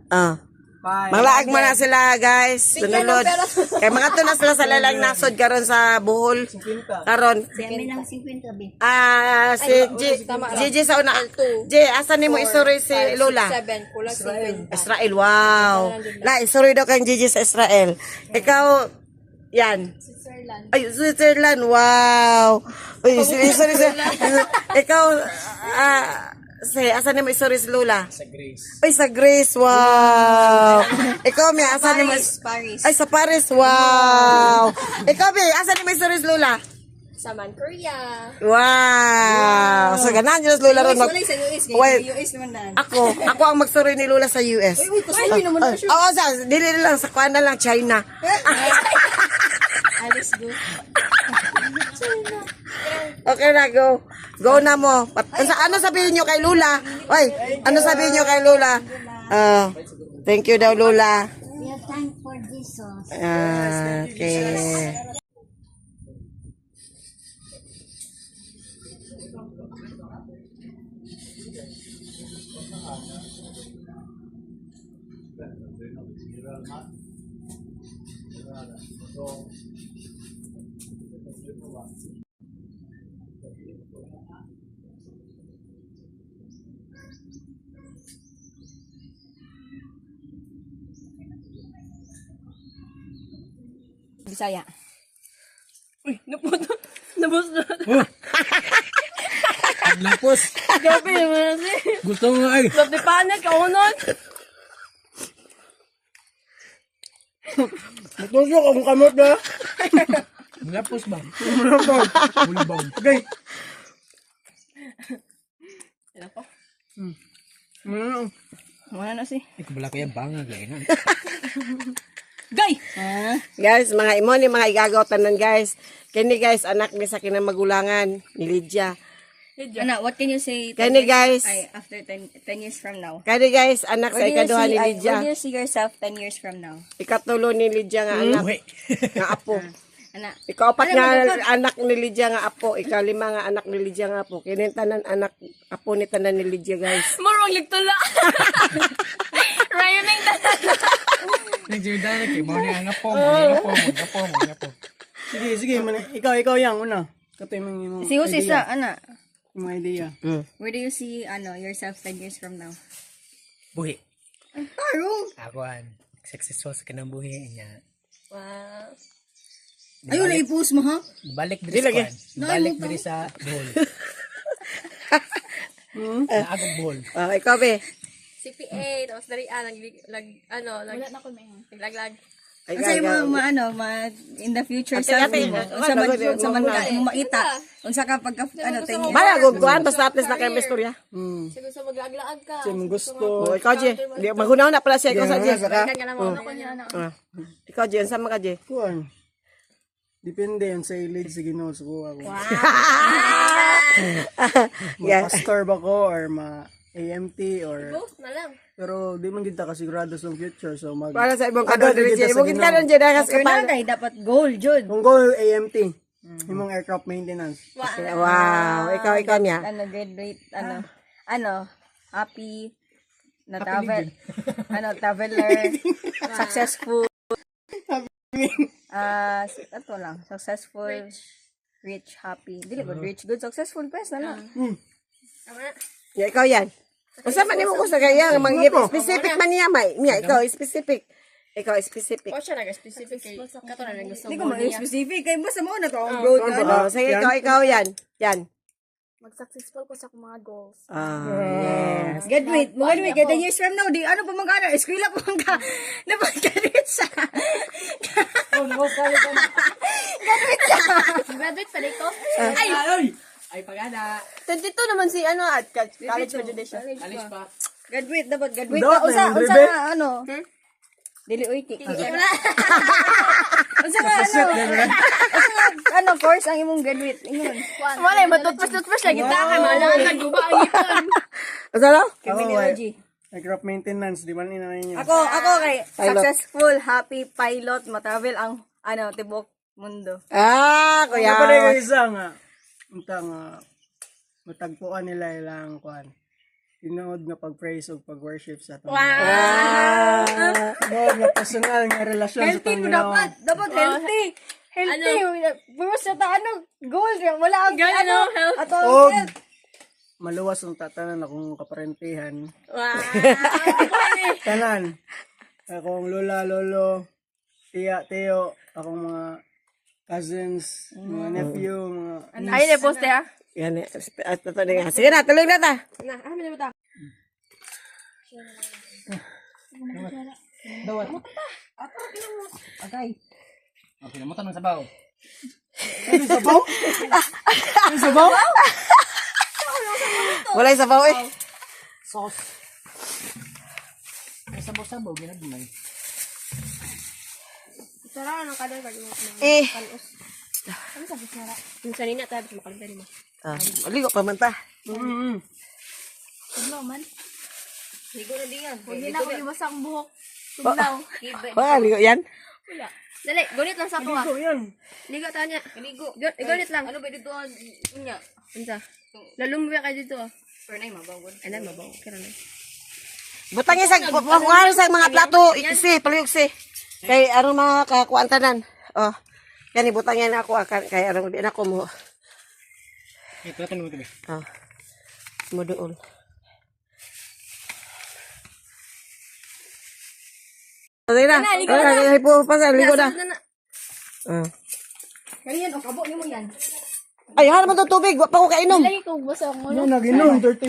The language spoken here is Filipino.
Ah. Manglaag mo na sila, guys. Sunulod. Kaya mga to na sila sa lalang nasod karon sa Bohol. Karon. Kami lang 50 bin. Si Gigi sa una. G, asan ni mo isuri si Lola? 7 kulang 50. Israel, wow. La, isuri daw kang Gigi sa Israel. Ikaw, yan. Switzerland. Ay, Switzerland, wow. Uy, sorry. Ikaw, asan ni mo isuri si Lola? Sa Grace. Ay, sa Grace, wow. Ikaw, Mia, asan ni mo? Paris. Ay, sa Paris, wow. Ikaw, Mia, asan ni mo isuri si Lola? Saman, Korea. Wow. So, ganahan nyo si Lola ron. Wala sa US. Wait. US naman na. Ako ang magsuri ni Lola sa US. Ay, naman na siya. Oo, dili lang, sa kuwan na lang, China. Alis go. Okay na, go. Go na mo. Ano sabihin nyo kay Lola? Oy, ano sabihin nyo kay Lola? Thank you daw, Lola. We have time for Jesus. Okay. Bisaya. Oh, Nabos na. Lapos. Gabi naman kasi. Gusto mo nga ay. Sabi panik ako nun. Matusok ang kamot na. Lapos ba? Lapos. Bulbang. Okay. Ilan po? Wala na si. Ikaw bala ko yung bangag eh. Gay! Guys, mga imo ni mga igagawtanan guys. Kini guys, anak ni sa kinang magulangan ni Lydia. Ana, what can you say? Kani guys. Ay, after 10 years from now. Kani guys, anak sa ikaduha ni Where Lydia. do you see yourself 10 years from now? Ikatulo ni Lydia nga anak. Uy. Nga apo. Ana, Ikaw-apat nga anak ni Lydia nga apo. Ika-lima nga anak ni Lydia nga apo. Kini tanan anak apo ni tanan ni Lydia guys. Marong ligtula. Rhyming na. Nagsimulan kay mo niya nga po. Mga po. Sige, ikaw yang una. Katay mong si Jose sa, ana, mga idea. where do you see, yourself 10 years from now? Buhi. Tarong! Akuan. Successful sa kanang buhi niya. Wow. Ayun, na-i-post mo, ha? Balik diri sa lagi. kuan. Balik diri sa bohol. Naagong bohol. Ikaw be. CPA, tapos dari naglaglag. Ay, Kasi in the future, sa man mo maita. Unsa ka pagka, 10 years. Bala gugtuan basta at least na kay istorya. Siguro sa maglaglaag ka. Kung gusto. Ikaw Je. Magunaw na pala siya ikaw sa Je. Kan ka naman ako niya. Ikaw Je, sa mga Je. Kuan. Depende yan sa ilid sa Ginoo sa kuha ko. Yeah. Ma-pastor ba ko or ma-AMT or... Both na lang. Pero di man kita kasigurado sa future. So Para sa ibang kadol diri Je. Ibugin ka nun Je dahil Pero kapal. na, dapat gold, Jud. Kung goal AMT. Imong aircraft maintenance. Wow, ikaw niya. Graduate, happy, na travel, traveler, successful, ito lang, successful, rich, happy. Dili ba, rich, good, successful, best na lang. Yeah, ikaw yan. Basta man mo gusto kaya specific man niya may. Miya, ikaw specific. Ikaw specific. O siya nag-specific kay kato na lang gusto Hindi ko mo niya. mag-specific, kaya basta mo na to, ang broad na. Sige, ikaw yan. Yan. Mag-successful ko sa akong mga goals. Yes. Graduate, kaya 10 years from now, di ano pa mga eskwela pa mga napag-graduate siya. Graduate pa dito. Ay pagana. 22 naman si at college graduation. Alis pa. Graduate, dapat graduate Dapat ka. Unsa na, nga, dili, uy, unsa nga, course ang imong graduate, ingon. Wala, matutpas-tutpas lagi ta kay malangan nagguba ang ipon. Asa na? Criminology. Aircraft maintenance. Di ba nina niya? Ako kay successful, happy pilot, matravel ang tibok mundo. Kuya. Ako na yung isa nga. Unta nga. Matagpuan nila ilang kuan. Tinood nga pag-praise o pag-worship sa ito. Wow. personal nga relasyon sa Healthy mo Panginoon. dapat. Dapat healthy. Healthy. Puro sa ano, goal. Wala ang ano. Ato Og ang maluwas ang tatanan akong kaparentihan. Wow. Tanan. Akong lola, lolo, tiya, teo, akong mga cousins, mga nephew, mga Ayun na poste ha. Yan eh. At ito nga. Sige na, tuloy na ta. Na, ah, may ta. Okay, namutan ng sabaw. Wala yung sabaw eh. Sauce. Ay, sabaw-sabaw, ginagumay. Sarang ang kadal pag mo. Eh. Yung sanina tayo sa makalimtan mo. Aligo pa man ta. Ligo na diyan. Huwag na ako ibasa ang buhok. Tugnaw. Kibe. Wala, aligo yan. Wala. Dali, gunit lang sa ako ha. yan. Ligo tanya. Ligo. Gunit lang. Ano ba dito? Unya. Unsa? Lalumbi ka dito ah. Pero na mabawon. Ay na mabaw. Kira na. Butang isa, buhari sa mga plato. Isi, palihog si. Kay ano mga kakuan tanan. Oh. Yan, ibutang yan ako. Kay ano, di na ako mo. Ito, ito naman kami. Oh. Mo doon. Sige na. Ay, pa sa ligo na. Ah. Ganyan, o kabo ni mo yan. Ay, harap mo to tubig. Wa pa ko kainom. Lagi ko basa ang Ano, nag-inom, 30